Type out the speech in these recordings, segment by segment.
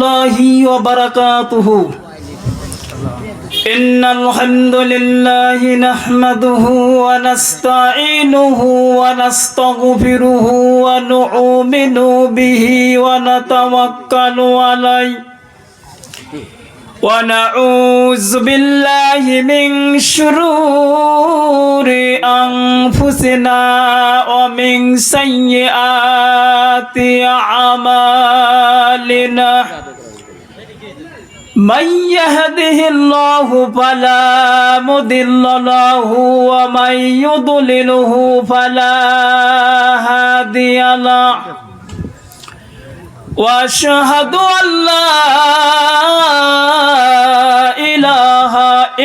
الله وبركاته إن الحمد لله نحمده ونستعينه ونستغفره ونؤمن به ونتوكل عليه ونعوذ بالله من شرور أنفسنا ومن سيئات أعمالنا من يهده الله فلا مضل له ومن يضلله فلا هادي له وأشهد أن لا إله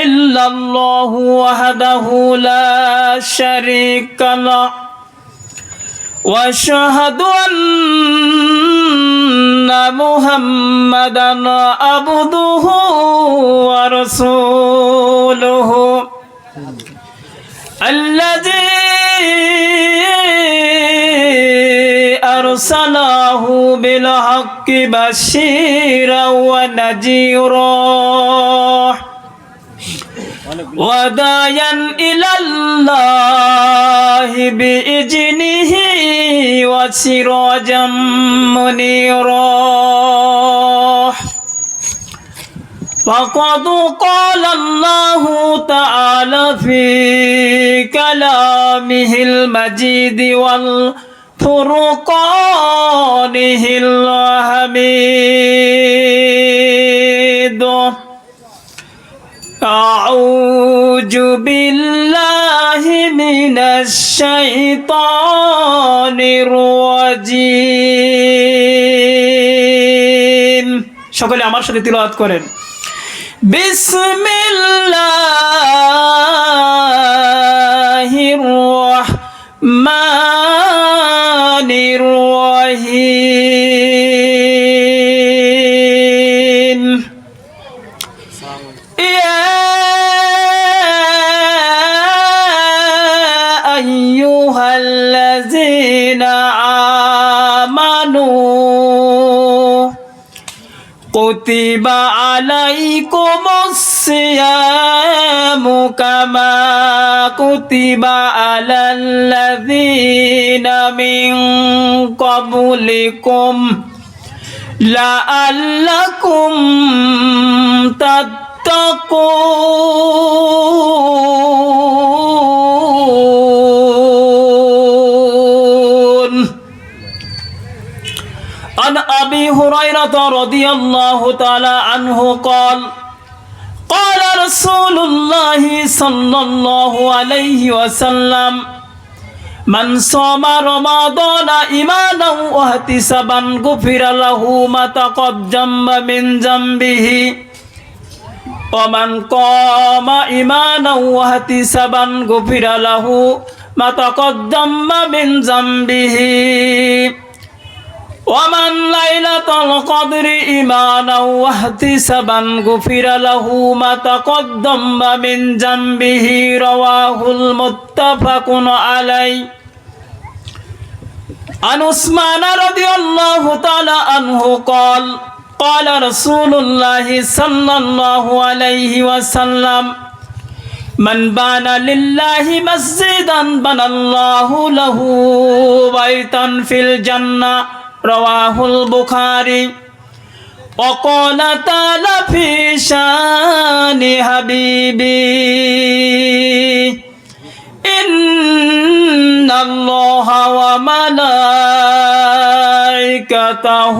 إلا الله وحده لا شريك له وأشهد أن محمدا عبده ورسوله الذي أرسله بالحق بشيرا ونذيرا وداعيا إلى الله بإذنه وسراجا منيرا فقد قال الله تعالى في كلامه المجيد والفرقانه الحميد أعوذ بالله من الشيطان الرجيم সকলে আমার সাথে তিলাওয়াত করেন বিসমিল্লাহির রহমানির রহিম আইয়ুহাল্লাযীনা আমানু কুতিবা আলাইকুমুস সিয়ামু কামা কুতিবা আলাল্লাযীনা মিন ক্বাবলিকুম লাআল্লাকুম তাত্তাকুন عن أبي هريرة رضي الله تعالى عنه قال قال رسول الله صلى الله عليه وسلم من صام رمضان إيمانا واحتسابا غفر له ما تقدم من ذنبه ومن قام إيمانا واحتسابا غفر له ما تقدم من ذنبه ومن ليلة القدر إيمانا واحتسابا غفر له ما تقدم من ذنبه رواه المتفق عليه عن عثمان رضي الله تعالى عنه قال قال رسول الله صلى الله عليه وسلم من بنى لله مسجدا بنى الله له بيتا في الجنة رواه البخاري وقال تعالى في شان حبيبي إن الله وملائكته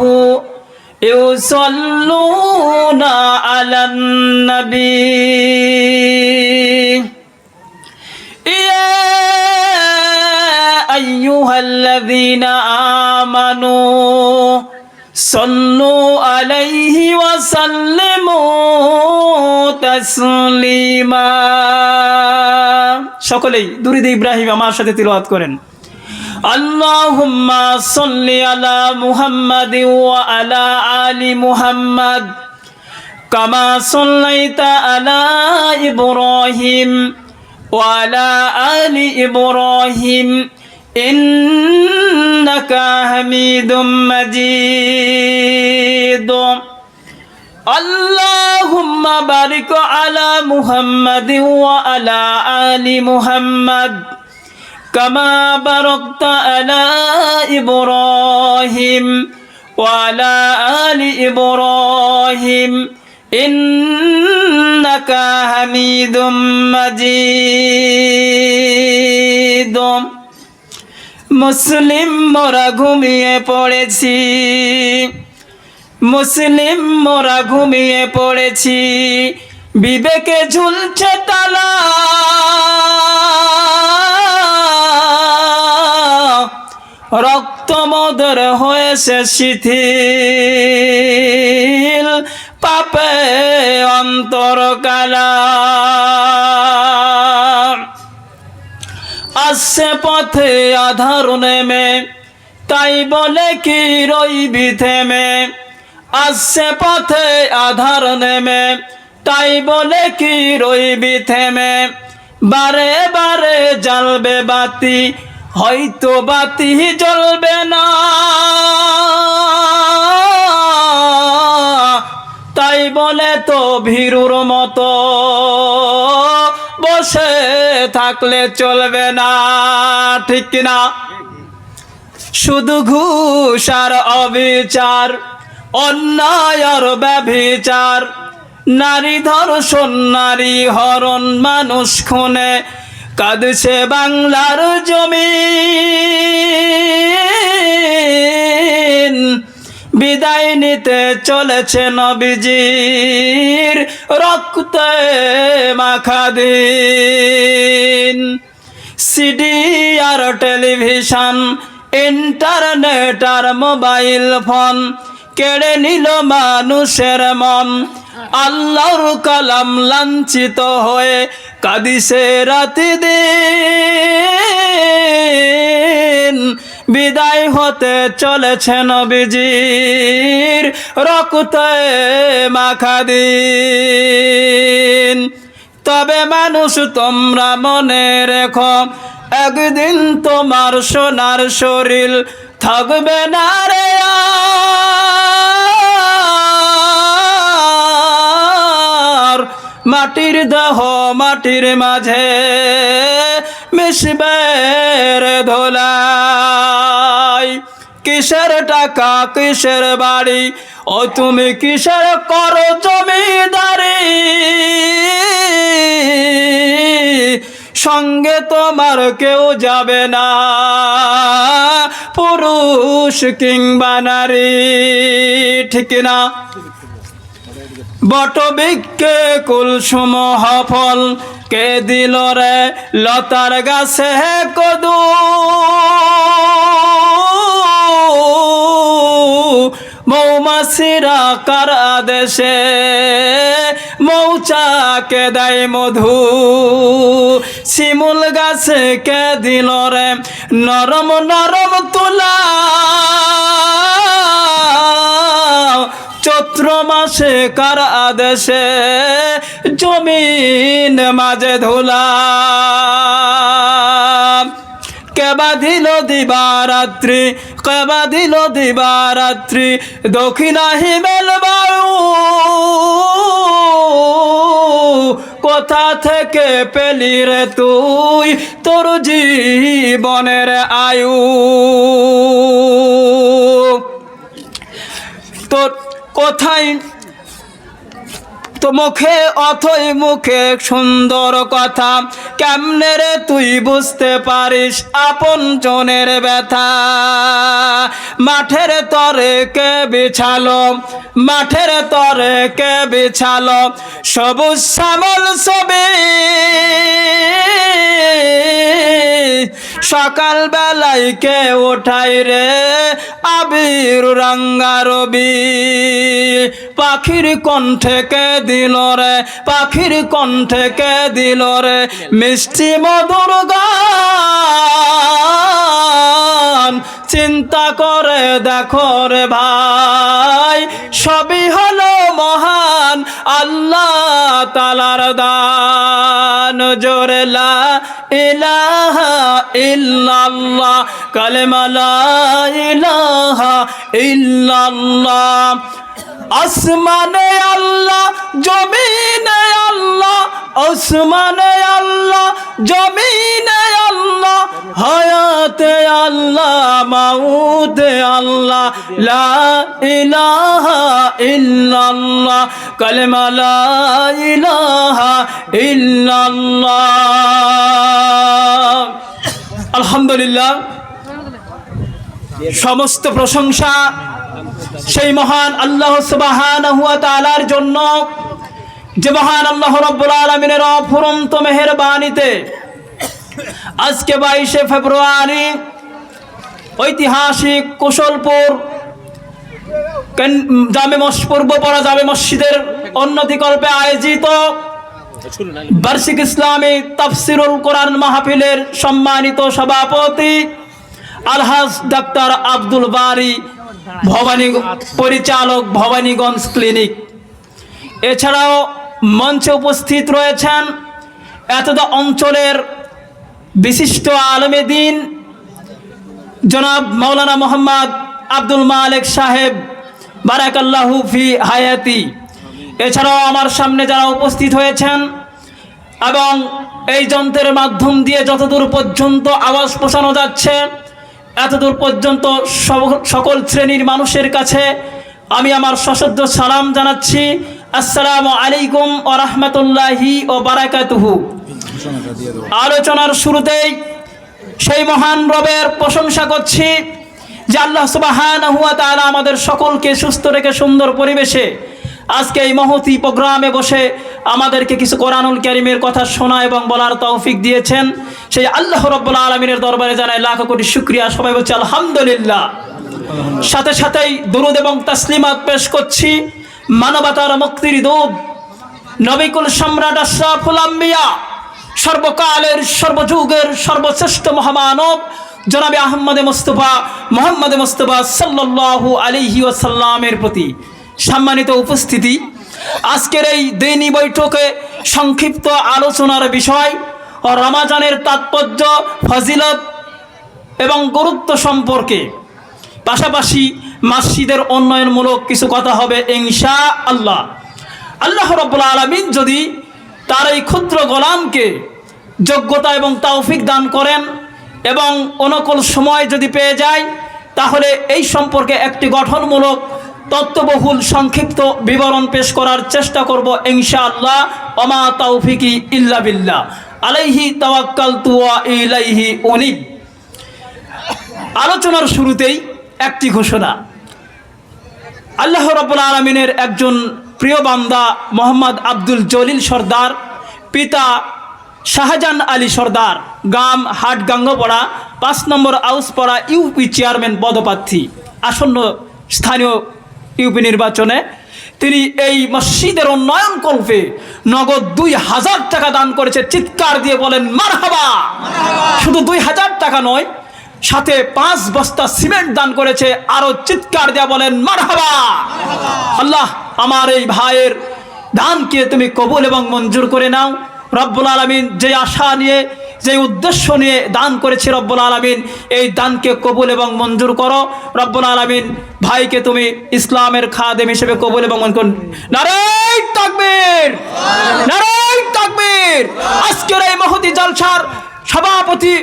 يصلون على النبي يا أيها الذين آمنوا صلوا عليه وسلموا تسليما সকলেই দুরূদ ইব্রাহিম আমার সাথে তিলাওয়াত করেন আল্লাহুম্মা সাল্লি আলা মুহাম্মাদিন ওয়া আলা আলি মুহাম্মাদ কামা সাল্লাইতা আলা ইব্রাহিম ওয়া আলা আলি ইব্রাহিম ইন্নাকা হামিদুম মাজিদ আল্লাহুম্মা বারিক আলা মুহাম্মাদিন ওয়া আলা আলি মুহাম্মাদ কামা বারাকতা আলা ইব্রাহিম ওয়া আলা আলি ইব্রাহিম ইন্নাকা হামিদুম মাজিদ। মুসলিম মোরা ঘুমিয়ে পড়েছি, মুসলিম মোরা ঘুমিয়ে পড়েছি, বিবেকে ঝুলছে তালা, রক্ত মোদের হয়েছে শিথিল, পাপে অন্তর কালা। আসছে পথে আধার নেমে, তাই বলে কি রইবি থেমে। আসছে পথে আধার নেমে, তাই বলে কি রইবি থেমে। বারে বারে জ্বালবে বাতি, হয়তো বাতি জ্বলবে না, তাই বলে তো ভীরুর মতো বসে থাকলে চলবে না, ঠিক কিনা? শুধু ঘুষ আর অবিচার, অন্যায় আর ব্যভিচার, নারী ধর্ষণ, নারী হরণ, মানুষ খুনে কাঁদছে বাংলার জমিন। বিদায় নিতে চলেছে নবীজির রক্তে মাখা দিন। সিডি আর টেলিভিশন, ইন্টারনেট আর মোবাইল ফোন কেড়ে নিল মানুষের মন। আল্লাহর কালাম লাঞ্ছিত হয়ে কাঁদিছে রাতি দিন। বিদায় হতে চলেছে নবীজির রক্তে মাখা দিন। তবে মানুষ তোমরা মনে রেখো, একদিন তোমার সোনার শরীর থাকবে না রে আর। মাটির দেহ মাটির মাঝে মিশবে রে ধুলাই। কিসের টাকা কিসের বাড়ি, ও তুমি কিসের করো জমিদারি। সঙ্গে তোমার কেউ যাবে না, পুরুষ কিংবা নারী, ঠিক না? বটবৃক্ষে কুলসুম ফল, কে দিল রে লতার গাছে কদু। মৌমাছিরা কার আদেশে মৌচাকে দেয় মধু। শিমুল গাছে কে দিল রে নরম নরম তুলা। চৈত্র মাসে কার আদেশে জমিন মাঝে ধুলা। কেবা দিল দিবারাত্রি, কেবা দিল দিবারাত্রি, দক্ষিণা হিমেল বায়ু। কোথা থেকে পেলি রে তুই তোর জীবনের আয়ু। তোর কোথায় তো মুখে অথই মুখে সুন্দর কথা, কেমনে রে তুই বুঝতে পারিস আপন জনের ব্যথা। মাঠের তরে কে বিছালো, মাঠের তরে কে বিছালো সবুজ শ্যামল ছবি। সকাল বেলায় কে ওঠাই রে আবির রাঙ্গা রবি। পাখির কণ্ঠে কে দিল রে, পাখির কণ্ঠে কে দিল রে মিষ্টি মধুর গান। চিন্তা করে দেখো রে ভাই, সবই হলো মহান আল্লাহ তাআলার দান। জোরে লা ইলাহা ইল্লাল্লাহ, কালেমা লা ইলাহা ইল্লাল্লাহ। আসমানে আল্লাহ জমিনে আল্লাহ, আসমানে আল্লাহ জমিনে আল্লাহ, হায়াতে আল্লাহ মাউতে আল্লাহ, লা ইলাহা ইল্লাল্লাহ, কালেমা লা ইলাহা ইল্লাল্লাহ। আলহামদুলিল্লাহ, সমস্ত প্রশংসা সেই মহান আল্লাহ সুবহানাহু ওয়া তাআলার জন্য, যে মহান আল্লাহ রাব্বুল আলামিনের অফুরন্ত মেহেরবানিতে আজকে 22শে ফেব্রুয়ারি ঐতিহাসিক কুশলপুর পূর্বপাড়া জামে মসজিদের উন্নতিকল্পে আয়োজিত বার্ষিক ইসলামী তাফসিরুল কোরআন মাহফিলের সম্মানিত সভাপতি আলহাজ ডাক্তার আব্দুল বারী পরিচালক, ভবানীগঞ্জ ক্লিনিক। এছাড়াও মঞ্চে উপস্থিত রয়েছেন এতদ অঞ্চলের বিশিষ্ট আলেমে দ্বীন জনাব মাওলানা মোহাম্মদ আব্দুল মালেক সাহেব, বারাকাল্লাহু ফি হায়াতি। এছাড়াও আমার সামনে যারা উপস্থিত হয়েছেন এবং এই যন্ত্রের মাধ্যম দিয়ে যতদূর পর্যন্ত আওয়াজ পৌঁছানো যাচ্ছে এতদূর পর্যন্ত সকল শ্রেণীর মানুষের কাছে আমি আমার সশ্রদ্ধ সালাম জানাচ্ছি। আসসালামু আলাইকুম ওয়া রাহমাতুল্লাহি ওয়া বারাকাতুহু। আলোচনার শুরুতেই সেই মহান রবের প্রশংসা করছি যে আল্লাহ সুবহানাহু ওয়া তাআলা আমাদের সকলকে সুস্থ রেখে সুন্দর পরিবেশে আজকে এই মহতি প্রোগ্রামে বসে আমাদেরকে কিছু কোরআনুল কারীমের কথা শোনা এবং বলার তৌফিক দিয়েছেন। সেই আল্লাহ রাব্বুল আলামিনের দরবারে জানাই লাখ কোটি শুকরিয়া। সবাই বলছি আলহামদুলিল্লাহ। সাথে সাথেই দরুদ এবং তাসলিমাত পেশ করছি মানবতার মুক্তির দূত নবিকুল সম্রাট আশরাফুল আম্বিয়া, সর্বকালের সর্বযুগের সর্বশ্রেষ্ঠ মহামানব জনাবে আহমদে মুস্তাফা মুহাম্মদে মুস্তাফা সাল্লাল্লাহু আলাইহি ওয়াসাল্লামের প্রতি। সম্মানিত উপস্থিতি, আজকের এই দিনী বৈঠকে সংক্ষিপ্ত আলোচনার বিষয় ও রমাজানের তাৎপর্য, ফজিলত এবং গুরুত্ব সম্পর্কে, পাশাপাশি মসজিদের উন্নয়নমূলক কিছু কথা হবে ইনশাআল্লাহ। আল্লাহ রাব্বুল আলামিন যদি তার এই ক্ষুদ্র গোলামকে যোগ্যতা এবং তৌফিক দান করেন এবং অনুকূল সময় যদি পেয়ে যায়, তাহলে এই সম্পর্কে একটি গঠনমূলক তত্ত্ববহুল সংক্ষিপ্ত বিবরণ পেশ করার চেষ্টা করব ইনশাআল্লাহ। ওমা তৌফিকি ইল্লা বিল্লাহ, আলাইহি তাওয়াক্কালতু ওয়া ইলাইহি উনীব। আলোচনার শুরুতেই একটি ঘোষণা। আল্লাহ রাব্বুল আলামিনের একজন প্রিয় বান্দা মোহাম্মদ আব্দুল জলিল সর্দার, পিতা শাহজাহান আলী সর্দার, গ্রাম হাটগাঙ্গপাড়া 5 নম্বর আউসপাড়া ইউপি চেয়ারম্যান পদপ্রার্থী, আসন্ন স্থানীয় ইউপি নির্বাচনে তিনি এই মসজিদের উন্নয়ন কল্পে নগদ 2000 টাকা দান করেছে। চিৎকার দিয়ে বলেন মারহাবা। শুধু 2000 টাকা নয়, সাথে 5 বস্তা সিমেন্ট দান করেছে। আরো চিৎকার দিয়ে বলেন মারহাবা। আল্লাহ আমার এই ভাইয়ের দানকে তুমি কবুল এবং মঞ্জুর করে নাও। রব্বুল আলামিন যে আশা নিয়ে, যে উদ্দেশ্য নিয়ে দান করেছে, রব্বুল আলামিন এই দানকে কবুল এবং মঞ্জুর করো। রব্বুল আলামিন ভাইকে তুমি ইসলামের খাদেম হিসেবে কবুল এবং মঞ্জুর করো। নারায়ে তাকবীর, নারায়ে তাকবীর। আজকের এই মহতি জলসার সভাপতি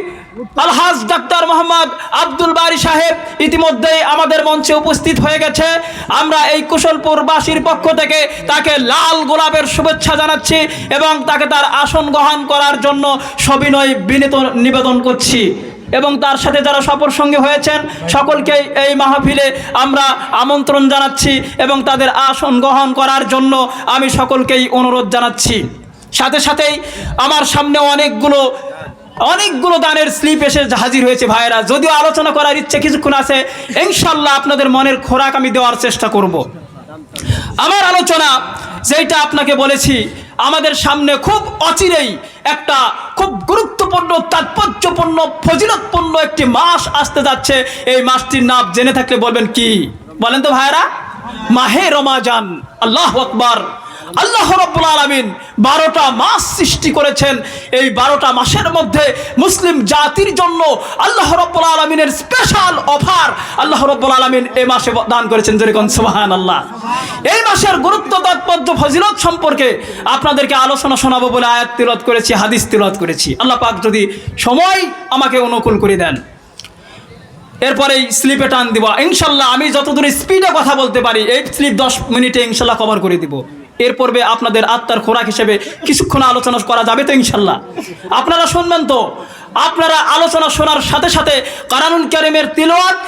আলহাজ ডাক্তার মোহাম্মদ আব্দুল বারী সাহেব ইতিমধ্যেই আমাদের মঞ্চে উপস্থিত হয়ে গেছে। আমরা এই কুশলপুরবাসীর পক্ষ থেকে তাকে লাল গোলাপের শুভেচ্ছা জানাচ্ছি এবং তাকে তার আসন গ্রহণ করার জন্য সবিনয় বিনীত নিবেদন করছি। এবং তার সাথে যারা সফর সঙ্গী হয়েছেন সকলকে এই মাহফিলে আমরা আমন্ত্রণ জানাচ্ছি এবং তাদের আসন গ্রহণ করার জন্য আমি সকলকেই অনুরোধ জানাচ্ছি। সাথে সাথেই আমার সামনে অনেকগুলো দানের স্লিপ এসে হাজির হয়েছে ভাইয়েরা। যদিও আলোচনা করার ইচ্ছে কিছুক্ষণ আছে, ইনশাল্লাহ আপনাদের মনের খোরাক আমি দেওয়ার চেষ্টা করব। আমার আলোচনা যেটা আপনাকে বলেছি, আমাদের সামনে খুব অচিরেই একটা খুব গুরুত্বপূর্ণ, তাৎপর্যপূর্ণ, ফজিলতপূর্ণ একটি মাস আসতে যাচ্ছে। এই মাসটির নাম জেনে থাকলে বলবেন কি? বলেন তো ভাইয়েরা, মাহে রমাজান। আল্লাহু আকবার। আল্লাহ রাব্বুল আলামিন 12টা মাস সৃষ্টি করেছেন। এই 12টা মাসের মধ্যে মুসলিম জাতির জন্য আল্লাহ রাব্বুল আলামিনের স্পেশাল অফার আল্লাহ রাব্বুল আলামিন এই মাসে দান করেছেন। যেরকম সুবহানাল্লাহ। এই মাসের গুরুত্ব, তাৎপর্য, ফজিলত সম্পর্কে আপনাদেরকে আলোচনা শোনাবো বলে আয়াত তিলাওয়াত করেছি, হাদিস তিলাওয়াত করেছি। আল্লাহ পাক যদি সময় আমাকে অনুকূল করে দেন, এরপরেই স্লিপে টান দিব ইনশাল্লাহ। আমি যতদূর স্পিডে কথা বলতে পারি এই স্লিপ 10 মিনিটে ইনশাল্লাহ কভার করে দিব। এর পূর্বে আপনাদের আত্মার খোরাক হিসেবে কিছুক্ষণ আলোচনা করা যাবে তো ইনশাল্লাহ? আপনারা শুনবেন তো? আপনারা আলোচনা শোনার সাথে সাথে কোরআনুল কারীমের তিলাওয়াত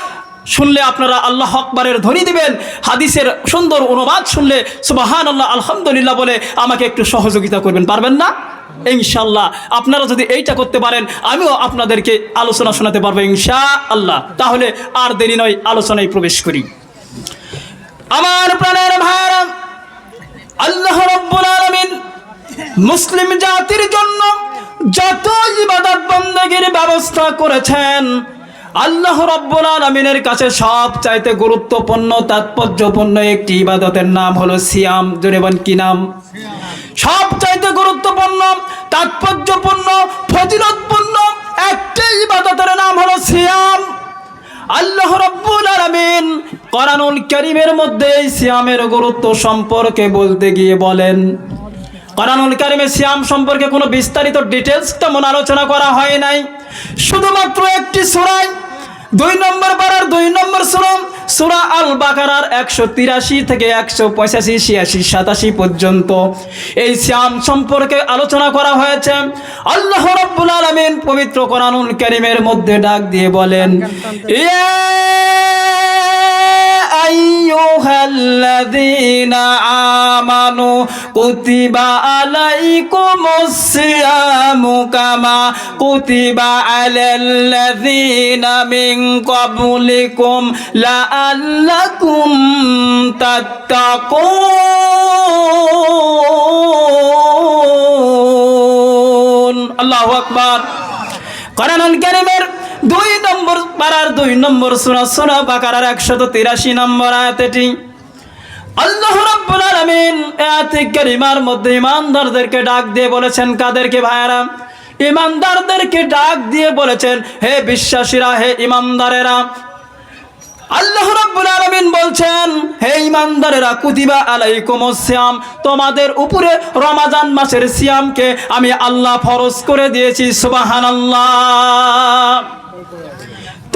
শুনলে আপনারা আল্লাহ আকবারের ধ্বনি দিবেন, হাদিসের সুন্দর অনুবাদ শুনলে সুবহানাল্লাহ আলহামদুলিল্লাহ বলে আমাকে একটু সহযোগিতা করবেন, পারবেন না? ইনশাআল্লাহ আপনারা যদি এইটা করতে পারেন আমিও আপনাদেরকে আলোচনা শোনাতে পারবো ইনশাআল্লাহ। তাহলে আর দেরি নয়, আলোচনায় প্রবেশ করি। আমার প্রাণের ভাইরা, আল্লাহ রাব্বুল আলামিন মুসলিম জাতির জন্য যত ইবাদত বন্দেগীর ব্যবস্থা করেছেন, আল্লাহ রাব্বুল আলামিনের কাছে সবচাইতে গুরুত্বপূর্ণ, তাৎপর্যপূর্ণ একটি ইবাদতের নাম হলো সিয়াম। জোরে বলেন কি নাম? সবচাইতে গুরুত্বপূর্ণ, তাৎপর্যপূর্ণ, ফজিলতপূর্ণ একটি ইবাদতের নাম হলো সিয়াম। আল্লাহ রাব্বুল আলামিন কোরআনুল কারীমের মধ্যে এই সিয়ামের গুরুত্ব সম্পর্কে বলতে গিয়ে বলেন, কোরআনুল কারীমে সিয়াম সম্পর্কে কোনো বিস্তারিত ডিটেলস তেমন আলোচনা করা হয় নাই। শুধুমাত্র একটি সূরায় 2 নম্বর পারার 2 নম্বর সূরা আল বাকারার 183 থেকে 185, 86, 87 পর্যন্ত এই সিয়াম সম্পর্কে আলোচনা করা হয়েছে। আল্লাহ রাব্বুল আলামিন পবিত্র কোরআনুল কারীমের মধ্যে ডাক দিয়ে বলেন, ইয়া আইয়ুহাল্লাযীনা আমানু কুতিবা আলাইকুমুস সিয়ামু কামা কুতিবা আলাল্লাযীনা মিন ক্বাবলিকুম লাআল্লাকুম তাত্তাকুন। আল্লাহু আকবার। কোরআনুল কারীমের 2 নম্বর পারার 2 নম্বর সূরা বাকারার 183 নম্বর আয়াতটি আল্লাহ রাব্বুল আলামিন আয়াতে কারিমার মধ্যে ঈমানদারদেরকে ডাক দিয়ে বলেছেন। কাদেরকে ভাইরা? ঈমানদারদেরকে ডাক দিয়ে বলেছেন, হে বিশ্বাসীরা, হে ঈমানদারেরা। আল্লাহ রাব্বুল আলামিন বলছেন, হে ঈমানদারেরা, কুতিবা আলাইকুমুস সিয়াম, তোমাদের উপরে রমজান মাসের সিয়ামকে আমি আল্লাহ ফরজ করে দিয়েছি। সুবহানাল্লাহ।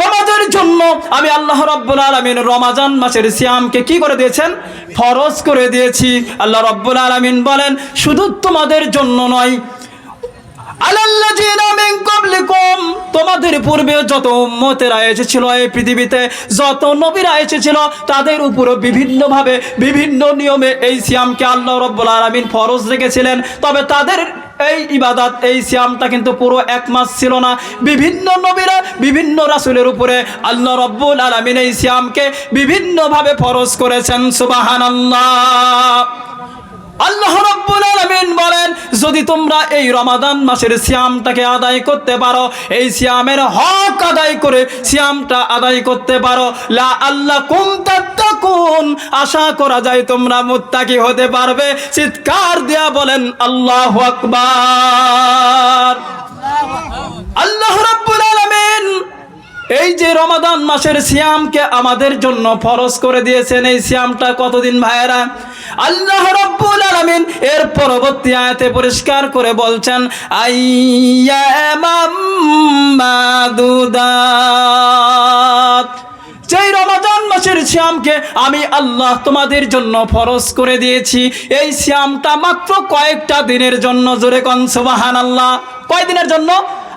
তোমাদের জন্য আমি আল্লাহ রাব্বুল আলামিন রমজান মাসের সিয়ামকে কি করে দিয়েছেন? ফরজ করে দিয়েছি। আল্লাহ রাব্বুল আলামিন বলেন, শুধু তোমাদের জন্য নয়, আলাল্লাযীনা মিন ক্বাবলিকুম, তোমাদের পূর্বে যত উম্মতেরা এসেছিল এই পৃথিবীতে, যত নবীরা এসেছিল, তাদের উপরও বিভিন্নভাবে বিভিন্ন নিয়মে এই সিয়ামকে আল্লাহ রাব্বুল আলামিন ফরজ রেখেছিলেন। তবে তাদের এই ইবাদত, এই সিয়ামটা কিন্তু পুরো 1 মাস ছিল না। বিভিন্ন নবীরা, বিভিন্ন রাসূলের উপরে আল্লাহ রাব্বুল আলামিন এই সিয়ামকে বিভিন্নভাবে ফরজ করেছেন। সুবহানাল্লাহ। আল্লাহ রাব্বুল আলামিন বলেন, যদি তোমরা এই রমাদান মাসের সিয়ামটাকে আদায় করতে পারো, এই সিয়ামের হক আদায় করে সিয়ামটা আদায় করতে পারো, লা আল্লাকুম তাত্তাকুন, আশা করা যায় তোমরা মুত্তাকি হতে পারবে। চিৎকার দিয়া বলেন আল্লাহু আকবার। আল্লাহ রাব্বুল আলামিন এই যে রমাদান মাসের সিয়ামকে আমাদের জন্য ফরজ করে দিয়েছেন, এই সিয়ামটা কতদিন ভাইরা? আল্লাহ রাব্বুল আলামিন এর পরবর্তী আয়াতে পরিষ্কার করে বলছেন, আইয়ামাম মাদুদাত, যেই রমাদান মাসের সিয়ামকে আমি আল্লাহ তোমাদের জন্য ফরজ করে দিয়েছি, এই সিয়ামটা মাত্র কয়েকটা দিনের জন্য। জোরে কোন সুবহানাল্লাহ। কয় দিনের জন্য?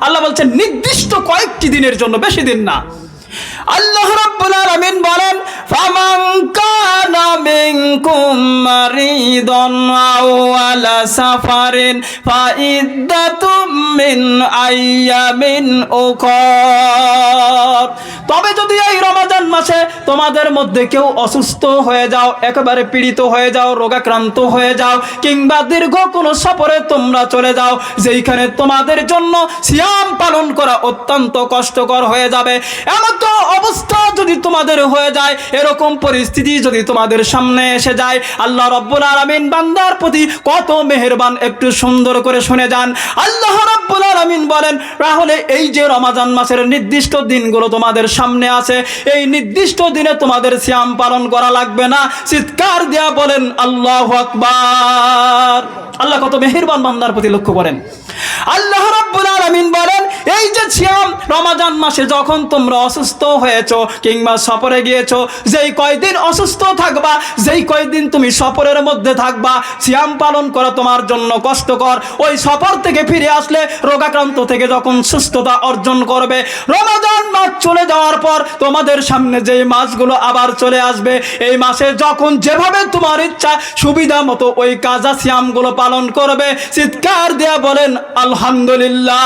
আল্লাহ বলছেন নির্দিষ্ট কয়েকটি দিনের জন্য, বেশি দিন না। আল্লাহ রাব্বুল আলামিন বলেন, ফামান কানা মিনকুম মারিদান আও আলা সাফারিন ফাইদ্দাতুম মিন আইয়ামিন উখর, তবে যদি এই রমজান মাসে তোমাদের মধ্যে কেউ অসুস্থ হয়ে যাও, একেবারে পীড়িত হয়ে যাও, রোগাক্রান্ত হয়ে যাও, কিংবা দীর্ঘ কোনো সফরে তোমরা চলে যাও, যেইখানে তোমাদের জন্য সিয়াম পালন করা অত্যন্ত কষ্টকর হয়ে যাবে, এমন তো অবস্থা যদি তোমাদের হয়ে যায়, এরকম পরিস্থিতি যদি তোমাদের সামনে এসে যায়, আল্লাহ রাব্বুল আলামিন বান্দার প্রতি কত মেহেরবান, একটু সুন্দর করে শুনে যান। আল্লাহ রাব্বুল আলামিন বলেন, তাহলে এই যে রমজান মাসের নির্দিষ্ট দিনগুলো তোমাদের সামনে আছে, এই নির্দিষ্ট দিনে তোমাদের সিয়াম পালন করা লাগবে না। চিৎকার দিয়া বলেন আল্লাহু আকবার। আল্লাহ কত মেহেরবান বান্দার প্রতি লক্ষ্য করেন। আল্লাহ রাব্বুল আলামিন বলেন, এই যে সিয়াম, রমজান মাসে যখন তোমরা অসুস্থ হয়েছো কিংবা সফরে গিয়েছো, যেই কয়দিন অসুস্থ থাকবা, যেই কয়দিন তুমি সফরের মধ্যে থাকবা, সিয়াম পালন করা তোমার জন্য কষ্টকর। ওই সফর থেকে ফিরে আসলে, রোগাক্রান্ত থেকে যখন সুস্থতা অর্জন করবে, রমজান মাস চলে যাওয়ার পর তোমাদের সামনে যেই মাসগুলো আবার চলে আসবে, এই মাসে যখন যেভাবে তোমার ইচ্ছা সুবিধা মতো ওই কাজা সিয়ামগুলো পালন করবে। চিৎকার দেয়া বলেন আলহামদুলিল্লাহ।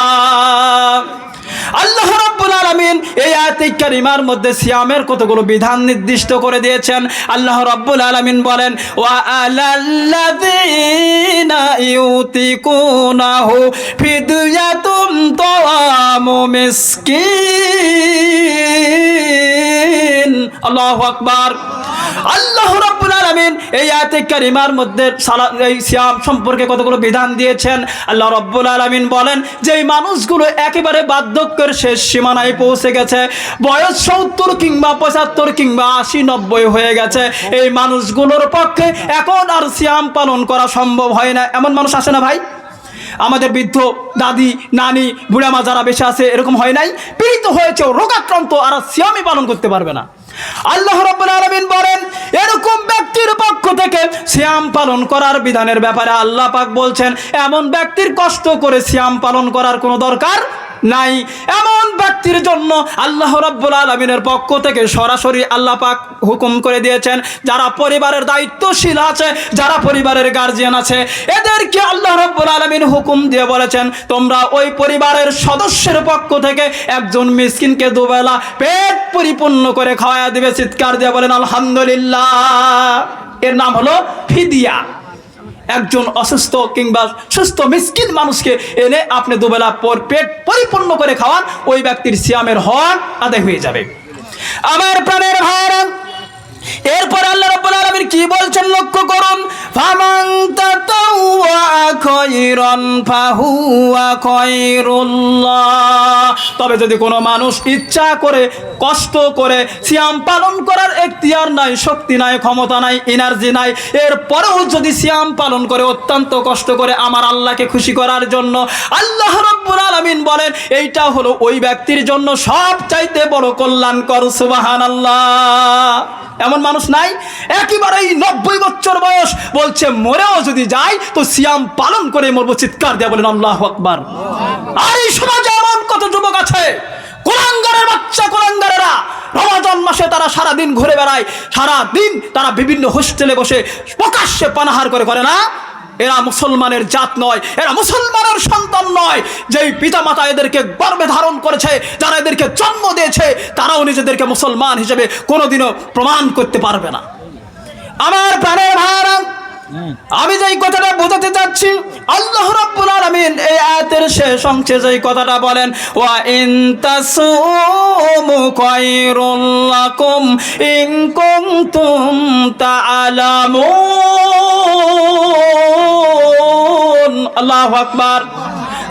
আল্লাহ রাব্বুল আলামিন এই আয়াতে কারিমার মধ্যে সিয়ামের কতগুলো বিধান নির্দিষ্ট করে দিয়েছেন। আল্লাহ রাব্বুল আলামিন বলেন, ওয়া আলাল্লাযীনা ইউতিকুনাহু ফিদয়াতুম তাওয়ামু মিসকিন। আল্লাহু আকবার। আল্লাহ রাব্বুল আলামিন এই আয়াতে কারিমার মধ্যে এই সিয়াম সম্পর্কে কতগুলো বিধান দিয়েছেন। আল্লাহ রাব্বুল আলামিন বলেন, যেই মানুষগুলো একেবারে বার্ধক্যের শেষ সীমানায় পৌঁছে গেছে, বয়স 70 কিংবা 75 কিংবা 80-90 হয়ে গেছে, এই মানুষগুলোর পক্ষে এখন আর সিয়াম পালন করা সম্ভব হয় না। এমন মানুষ আসে না ভাই? আমাদের বৃদ্ধ দাদি, নানি, বুড়া মা যারা বেশি আছে, এরকম হয় নাই? পীড়িত হয়েছে, রোগাক্রান্ত, আর সিয়ামই পালন করতে পারবে না। আল্লাহ রাব্বুল আলামিন বলেন, এরকম ব্যক্তির পক্ষ থেকে সিয়াম পালন করার বিধানের ব্যাপারে আল্লাহ পাক বলছেন, এমন ব্যক্তির কষ্ট করে সিয়াম পালন করার কোনো দরকার নাই। এমন ব্যক্তির জন্য আল্লাহ রাব্বুল আলামিনের পক্ষ থেকে সরাসরি আল্লাহ পাক হুকুম করে দিয়েছেন, যারা পরিবারের দায়িত্বশীল আছে, যারা পরিবারের গার্জিয়ান আছে, এদেরকে আল্লাহ রাব্বুল আলামিন হুকুম দিয়ে বলেছেন, তোমরা ওই পরিবারের সদস্যের পক্ষ থেকে একজন মিসকিনকে দুবেলা পেট পরিপূর্ণ করে খাওয়া দিবে। চিৎকার দিয়ে বলেন আলহামদুলিল্লাহ। এর নাম হলো ফিদিয়া। একজন অসুস্থ কিংবা সুস্থ মিসকিন মানুষকে এনে আপনি দুবেলা পর পেট পরিপূর্ণ করে খাওয়ান, ওই ব্যক্তির সিয়ামের হক আদায় হয়ে যাবে। আমার প্রাণের ভাইরা, এরপর আল্লাহ রাব্বুল আলামিন কি বলছেন লক্ষ্য করুন, ফামান তাতাওয়া খায়রান ফাহুয়া খায়রুল্লাহ। তবে যদি কোনো মানুষ ইচ্ছা করে, কষ্ট করে সিয়াম পালন করার এখতিয়ার নাই, শক্তি নাই, ক্ষমতা নাই, এনার্জি নাই, এরপরেও যদি সিয়াম পালন করে অত্যন্ত কষ্ট করে আমার আল্লাহকে খুশি করার জন্য, আল্লাহ রাব্বুল আলামিন বলেন এইটা হলো ওই ব্যক্তির জন্য সবচাইতে বড় কল্যাণকর। সুবহানাল্লাহ। এমন মানুষ নাই? একেবারেই 90 বছর বয়স, বলছে মরেও যদি যায় তো সিয়াম পালন করে মরবো। চিৎকার দিয়ে বলেন আল্লাহু আকবার। আর এই সমাজে এমন কত যুবক আছে, কুলাঙ্গারের বাচ্চা, কুলাঙ্গারেরা রমজান মাসে তারা সারাদিন ঘুরে বেড়ায়, সারাদিন তারা বিভিন্ন হোস্টেলে বসে প্রকাশ্যে পানাহার করে না? এরা মুসলমানের জাত নয়, এরা মুসলমানের সন্তান নয়। যেই পিতামাতা এদেরকে গর্ভে ধারণ করেছে, যারা এদেরকে জন্ম দিয়েছে, তারাও নিজেদেরকে মুসলমান হিসেবে কোনোদিনও প্রমাণ করতে পারবে না। আমার প্রাণের ভাইরা, আমি যেই কথাটা বোঝাতে চাচ্ছি, আল্লাহ রাব্বুল আলামিন এই আয়াতের শেষ অংশে যেই কথাটা বলেন, ওয়া ইন তাসুমু খায়রুল লাকুম ইন কুনতুম তাআলামুন। আল্লাহু আকবার।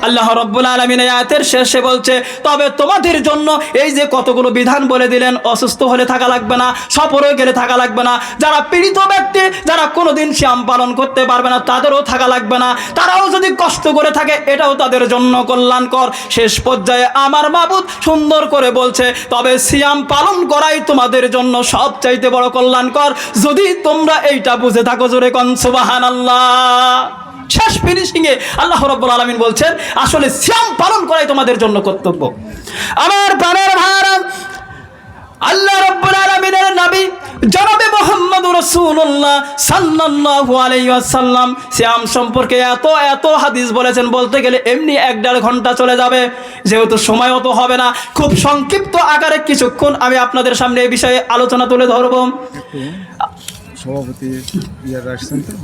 আল্লাহ রাব্বুল আলামিন এই আয়াতের শেষে বলছে, তবে তোমাদের জন্য এই যে কতগুলো বিধান বলে দিলেন, অসুস্থ হলে থাকা লাগবে না, সফরে গেলে থাকা লাগবে না, যারা পীড়িত ব্যক্তি, যারা কোনোদিন সিয়াম পালন করতে পারবে না, তাদেরও থাকা লাগবে না, তারাও যদি কষ্ট করে থাকে এটাও তাদের জন্য কল্যাণকর। শেষ পর্যায়ে আমার মাবুদ সুন্দর করে বলছে, তবে সিয়াম পালন করাই তোমাদের জন্য সবচাইতে বড় কল্যাণকর, যদি তোমরা এইটা বুঝে থাকো। জোরে কোন সুবহানাল্লাহ। শেষ ফিনিশিংয়ে আল্লাহ রাব্বুল আলামিন বলছেন, আসলে সিয়াম পালন করাই তোমাদের জন্য কর্তব্য। আমার প্রাণের ভাইরা, আল্লাহ রাব্বুল আলামিনের নবী জনাবে মুহাম্মদুর রাসূলুল্লাহ সাল্লাল্লাহু আলাইহি ওয়াসাল্লাম সিয়াম সম্পর্কে এত হাদিস বলেছেন, বলতে গেলে এমনি 1-1.5 ঘন্টা চলে যাবে। যেহেতু সময় অত হবে না, খুব সংক্ষিপ্ত আকারে কিছুক্ষণ আমি আপনাদের সামনে এই বিষয়ে আলোচনা তুলে ধরব। সভাপতি আসছেন তো,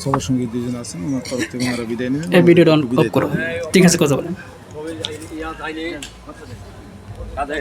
সবার সঙ্গে দুজন আছেন, আমার তরফ থেকে ওনারা বিদায় নেবেন। এই ভিডিওটা অন অফ করো। ঠিক আছে, কথা বলেন। কাঁধে